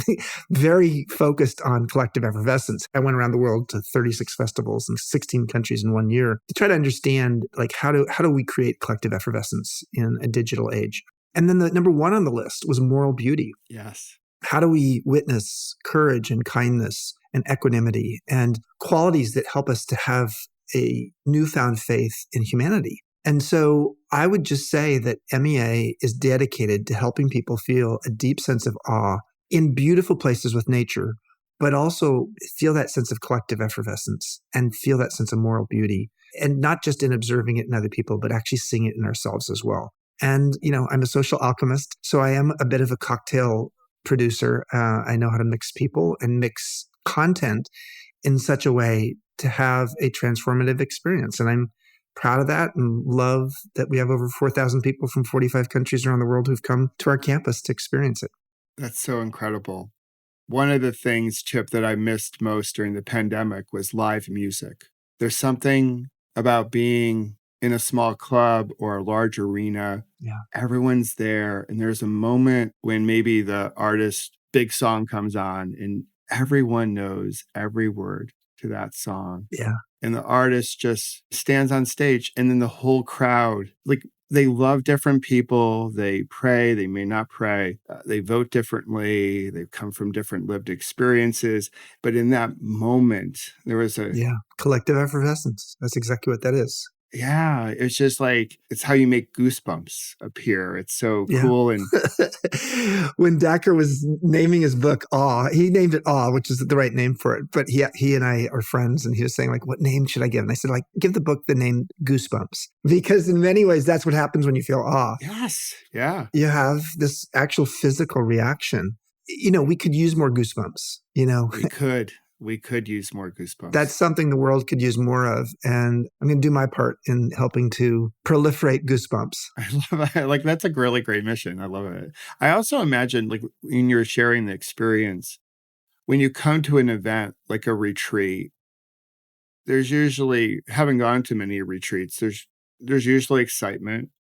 very focused on collective effervescence. I went around the world to 36 festivals in 16 countries in 1 year to try to understand, like, how do we create collective effervescence in a digital age? And then the number 1 on the list was moral beauty. Yes. How do we witness courage and kindness and equanimity and qualities that help us to have a newfound faith in humanity? And so I would just say that MEA is dedicated to helping people feel a deep sense of awe in beautiful places with nature, but also feel that sense of collective effervescence and feel that sense of moral beauty. And not just in observing it in other people, but actually seeing it in ourselves as well. And, I'm a social alchemist, so I am a bit of a cocktail producer. I know how to mix people and mix content in such a way to have a transformative experience. And I'm proud of that and love that we have over 4,000 people from 45 countries around the world who've come to our campus to experience it. That's so incredible. One of the things, Chip, that I missed most during the pandemic was live music. There's something about being in a small club or a large arena. Yeah. Everyone's there, and there's a moment when maybe the artist's big song comes on and everyone knows every word to that song. Yeah. And the artist just stands on stage, and then the whole crowd, like, they love different people. They pray, they may not pray. They vote differently. They come from different lived experiences. But in that moment, there was collective effervescence. That's exactly what that is. Yeah, it's just like, it's how you make goosebumps appear. It's so cool. And when Dacker was naming his book Awe, he named it Awe, which is the right name for it. But he and I are friends, and he was saying, like, what name should I give? And I said, like, give the book the name Goosebumps, because in many ways, that's what happens when you feel awe. Yes. Yeah. You have this actual physical reaction. We could use more goosebumps, We could use more goosebumps. That's something the world could use more of. And I'm going to do my part in helping to proliferate goosebumps. I love it. Like, that's a really great mission. I love it. I also imagine, like, when you're sharing the experience, when you come to an event like a retreat, there's usually, having gone to many retreats, there's usually excitement.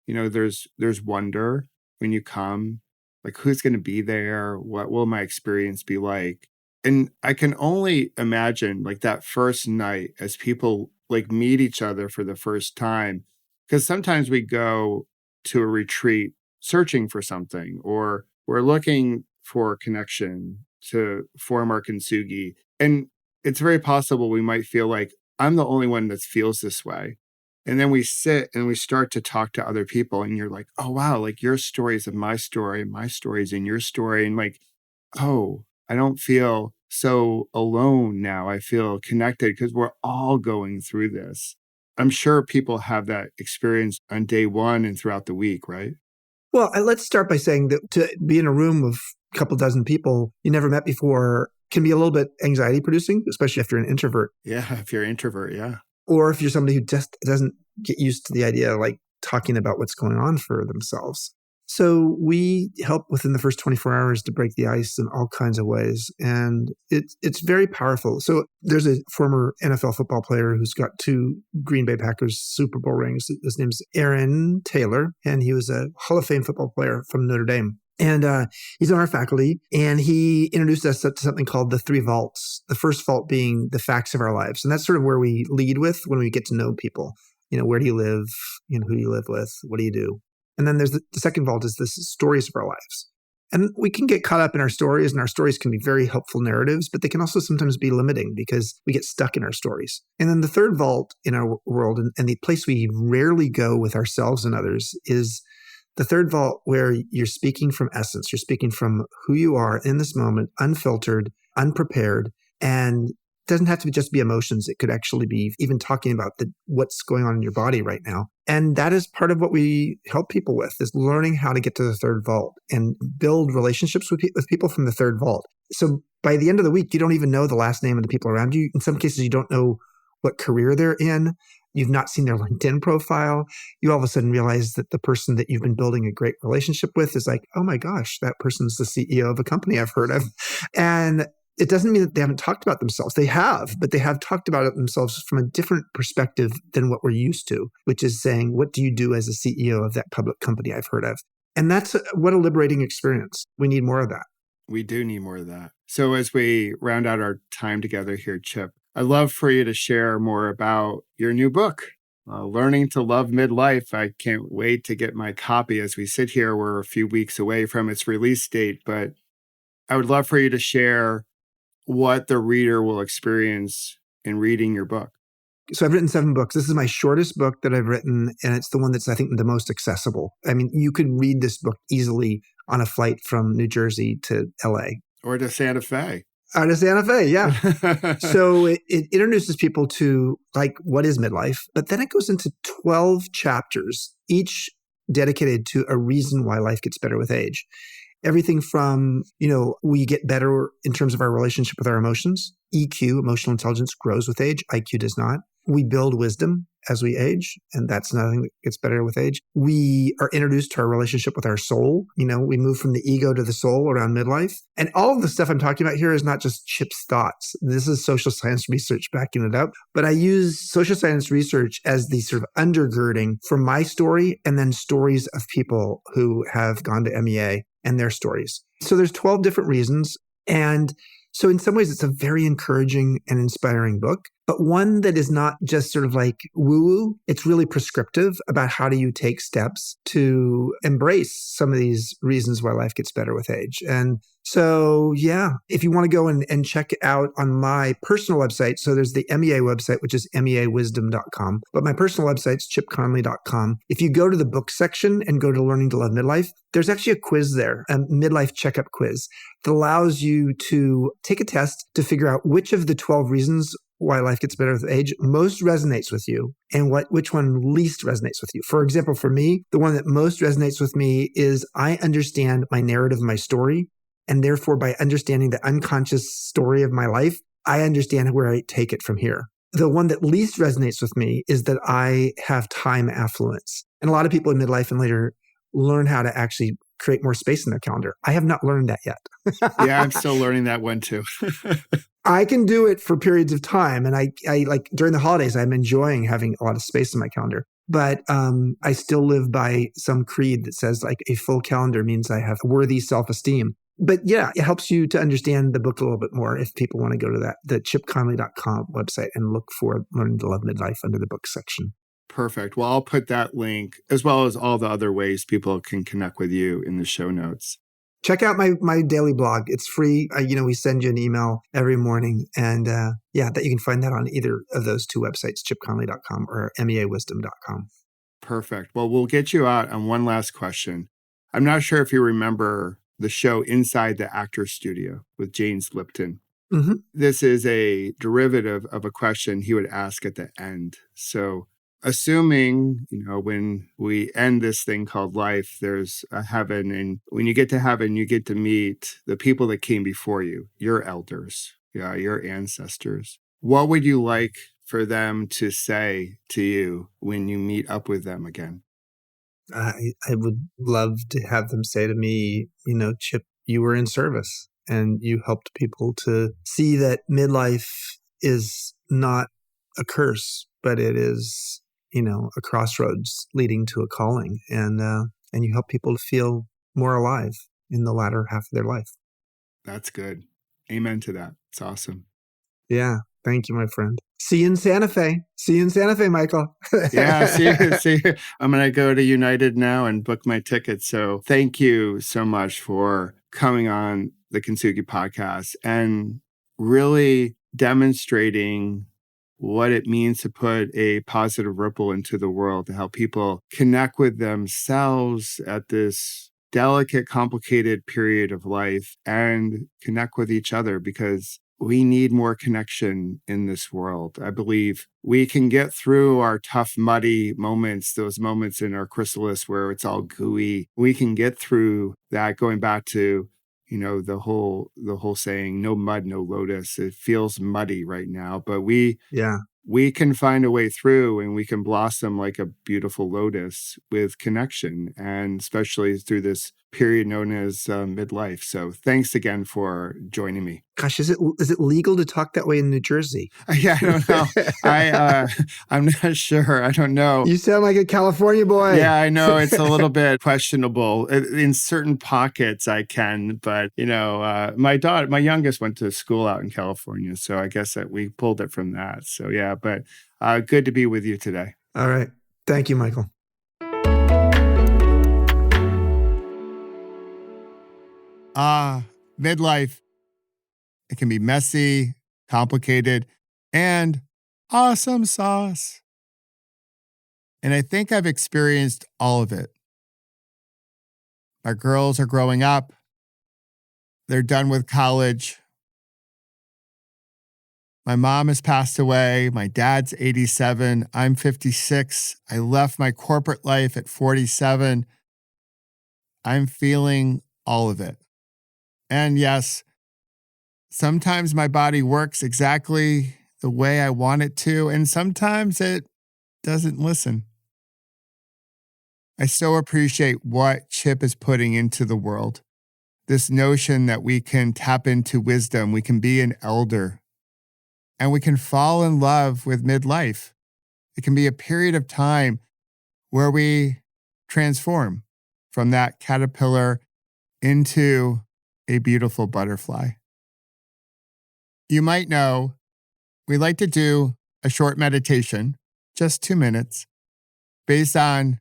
There's wonder when you come, like, who's going to be there? What will my experience be like? And I can only imagine, like, that first night as people, like, meet each other for the first time, because sometimes we go to a retreat searching for something, or we're looking for a connection to form our kintsugi. And it's very possible we might feel like, I'm the only one that feels this way. And then we sit and we start to talk to other people, and you're like, oh, wow, like, your story is in my story is in your story. And like, oh, I don't feel so alone now. I feel connected because we're all going through this. I'm sure people have that experience on day one and throughout the week, right? Well, let's start by saying that to be in a room of a couple dozen people you never met before can be a little bit anxiety producing, especially if you're an introvert. Yeah, if you're an introvert, yeah. Or if you're somebody who just doesn't get used to the idea of, like, talking about what's going on for themselves. So we help within the first 24 hours to break the ice in all kinds of ways. And it's very powerful. So there's a former NFL football player who's got 2 Green Bay Packers Super Bowl rings. His name's Aaron Taylor, and he was a Hall of Fame football player from Notre Dame. And he's on our faculty, and he introduced us to something called the 3 vaults. The first vault being the facts of our lives. And that's sort of where we lead with when we get to know people. Where do you live? Who do you live with? What do you do? And then there's the second vault is the stories of our lives. And we can get caught up in our stories, and our stories can be very helpful narratives, but they can also sometimes be limiting because we get stuck in our stories. And then the third vault in our world, and the place we rarely go with ourselves and others, is the third vault, where you're speaking from essence. You're speaking from who you are in this moment, unfiltered, unprepared, and it doesn't have to just be emotions. It could actually be even talking about what's going on in your body right now. And that is part of what we help people with, is learning how to get to the third vault and build relationships with people from the third vault. So by the end of the week, you don't even know the last name of the people around you. In some cases, you don't know what career they're in. You've not seen their LinkedIn profile. You all of a sudden realize that the person that you've been building a great relationship with is like, oh my gosh, that person's the CEO of a company I've heard of. And it doesn't mean that they haven't talked about themselves. They have, but they have talked about it themselves from a different perspective than what we're used to, which is saying, what do you do as a CEO of that public company I've heard of? And that's what a liberating experience. We need more of that. We do need more of that. So as we round out our time together here, Chip, I'd love for you to share more about your new book, Learning to Love Midlife. I can't wait to get my copy as we sit here. We're a few weeks away from its release date, but I would love for you to share what the reader will experience in reading your book. So I've written 7 books. This is my shortest book that I've written, and it's the one that's, I think, the most accessible. I mean, you could read this book easily on a flight from New Jersey to LA. Or to Santa Fe. Out of Santa Fe, yeah. So it introduces people to like, what is midlife? But then it goes into 12 chapters, each dedicated to a reason why life gets better with age. Everything from, we get better in terms of our relationship with our emotions. EQ, emotional intelligence, grows with age. IQ does not. We build wisdom as we age, and that's another thing that gets better with age. We are introduced to our relationship with our soul. We move from the ego to the soul around midlife. And all of the stuff I'm talking about here is not just Chip's thoughts. This is social science research backing it up. But I use social science research as the sort of undergirding for my story and then stories of people who have gone to MEA and their stories. So there's 12 different reasons. And so in some ways, it's a very encouraging and inspiring book, but one that is not just sort of like woo-woo. It's really prescriptive about how do you take steps to embrace some of these reasons why life gets better with age. And so, yeah, if you want to go and check it out on my personal website, so there's the MEA website, which is meawisdom.com, but my personal website's chipconley.com. If you go to the book section and go to Learning to Love Midlife, there's actually a quiz there, a midlife checkup quiz that allows you to take a test to figure out which of the 12 reasons why life gets better with age most resonates with you and which one least resonates with you. For example, for me, the one that most resonates with me is I understand my narrative, my story. And therefore, by understanding the unconscious story of my life, I understand where I take it from here. The one that least resonates with me is that I have time affluence. And a lot of people in midlife and later learn how to actually create more space in their calendar. I have not learned that yet. Yeah, I'm still learning that one too. I can do it for periods of time. And I like during the holidays, I'm enjoying having a lot of space in my calendar. But I still live by some creed that says like a full calendar means I have worthy self-esteem. But yeah, it helps you to understand the book a little bit more if people want to go to the chipconley.com website and look for Learning to Love Midlife under the book section. Perfect. Well, I'll put that link as well as all the other ways people can connect with you in the show notes. Check out my daily blog. It's free. We send you an email every morning. And that you can find that on either of those two websites, chipconley.com or meawisdom.com. Perfect. Well, we'll get you out on one last question. I'm not sure if you remember the show Inside the Actor's Studio with James Lipton. Mm-hmm. This is a derivative of a question he would ask at the end. So assuming, when we end this thing called life, there's a heaven. And when you get to heaven, you get to meet the people that came before you, your elders, your ancestors. What would you like for them to say to you when you meet up with them again? I would love to have them say to me, Chip, you were in service and you helped people to see that midlife is not a curse, but it is, a crossroads leading to a calling. And you help people to feel more alive in the latter half of their life. That's good. Amen to that. It's awesome. Yeah. Thank you, my friend. See you in Santa Fe. See you in Santa Fe, Michael. Yeah, see you. I'm going to go to United now and book my ticket. So thank you so much for coming on the Kintsugi podcast and really demonstrating what it means to put a positive ripple into the world to help people connect with themselves at this delicate, complicated period of life and connect with each other because we need more connection in this world. I believe we can get through our tough, muddy moments, those moments in our chrysalis where it's all gooey. We can get through that, going back to, the whole saying, no mud, no lotus. It feels muddy right now, but we can find a way through and we can blossom like a beautiful lotus with connection, and especially through this period known as midlife. So thanks again for joining me. Gosh, is it legal to talk that way in New Jersey? Yeah, I don't know. I'm not sure. I don't know. You sound like a California boy. Yeah, I know. It's a little bit questionable. In certain pockets I can, but my youngest went to school out in California. So I guess that we pulled it from that. So yeah, but good to be with you today. All right. Thank you, Michael. Midlife. It can be messy, complicated, and awesome sauce. And I think I've experienced all of it. My girls are growing up. They're done with college. My mom has passed away. My dad's 87. I'm 56. I left my corporate life at 47. I'm feeling all of it. And yes, sometimes my body works exactly the way I want it to, and sometimes it doesn't listen. I so appreciate what Chip is putting into the world. This notion that we can tap into wisdom, we can be an elder, and we can fall in love with midlife. It can be a period of time where we transform from that caterpillar into a beautiful butterfly. You might know we like to do a short meditation, just 2 minutes, based on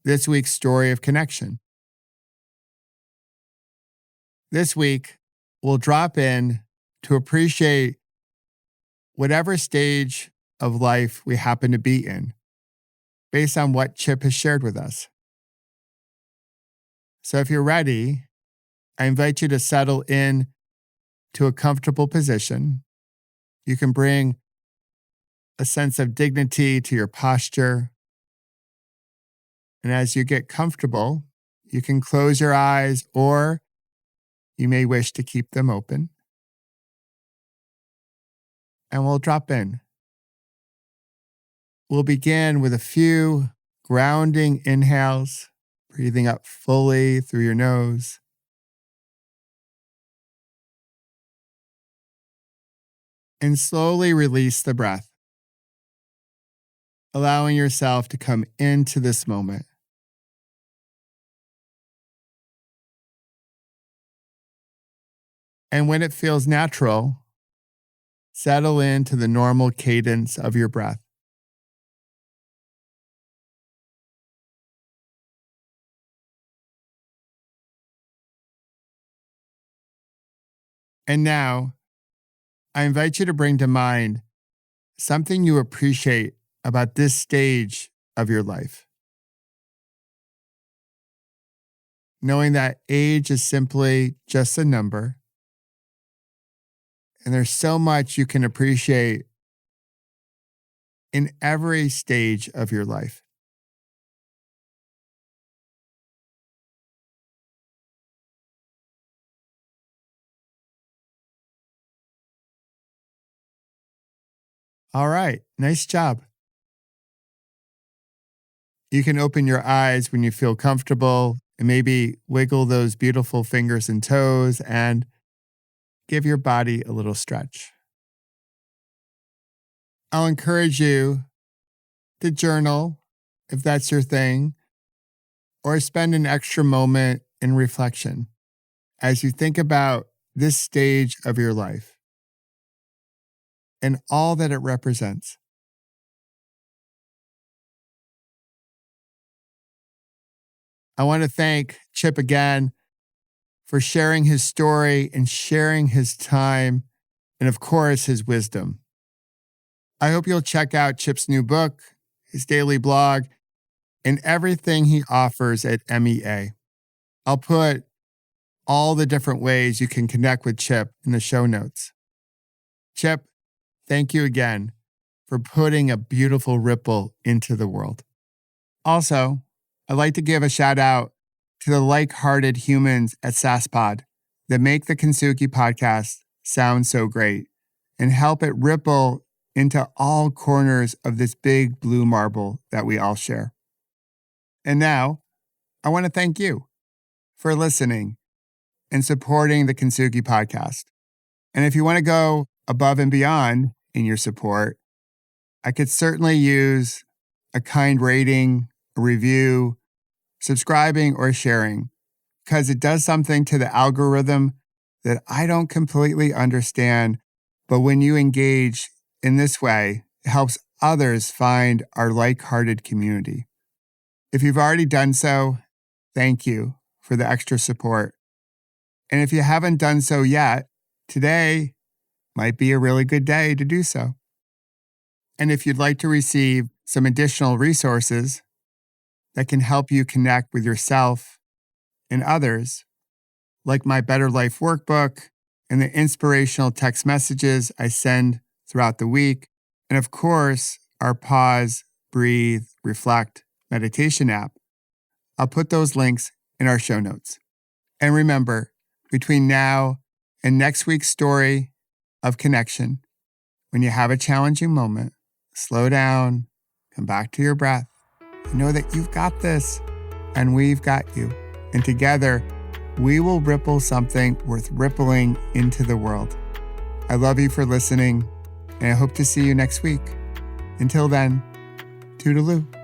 this week's story of connection. This week, we'll drop in to appreciate whatever stage of life we happen to be in, based on what Chip has shared with us. So if you're ready, I invite you to settle in to a comfortable position. You can bring a sense of dignity to your posture. And as you get comfortable, you can close your eyes or you may wish to keep them open. And we'll drop in. We'll begin with a few grounding inhales, breathing up fully through your nose. And slowly release the breath, allowing yourself to come into this moment. And when it feels natural, settle into the normal cadence of your breath. And now, I invite you to bring to mind something you appreciate about this stage of your life. Knowing that age is simply just a number, and there's so much you can appreciate in every stage of your life. All right, nice job. You can open your eyes when you feel comfortable and maybe wiggle those beautiful fingers and toes and give your body a little stretch. I'll encourage you to journal if that's your thing, or spend an extra moment in reflection as you think about this stage of your life and all that it represents. I want to thank Chip again for sharing his story and sharing his time and, of course, his wisdom. I hope you'll check out Chip's new book, his daily blog, and everything he offers at MEA. I'll put all the different ways you can connect with Chip in the show notes. Chip, thank you again for putting a beautiful ripple into the world. Also, I'd like to give a shout out to the like-hearted humans at SaaSpod that make the Kinsuki podcast sound so great and help it ripple into all corners of this big blue marble that we all share. And now, I want to thank you for listening and supporting the Kinsuki podcast. And if you want to go above and beyond in your support, I could certainly use a kind rating, a review, subscribing, or sharing, because it does something to the algorithm that I don't completely understand. But when you engage in this way, it helps others find our like-hearted community. If you've already done so, thank you for the extra support. And if you haven't done so yet, today might be a really good day to do so. And if you'd like to receive some additional resources that can help you connect with yourself and others, like my Better Life workbook and the inspirational text messages I send throughout the week. And of course, our pause, breathe, reflect meditation app. I'll put those links in our show notes. And remember, between now and next week's story of connection, when you have a challenging moment, slow down, come back to your breath, and know that you've got this and we've got you. And together, we will ripple something worth rippling into the world. I love you for listening, and I hope to see you next week. Until then, toodaloo.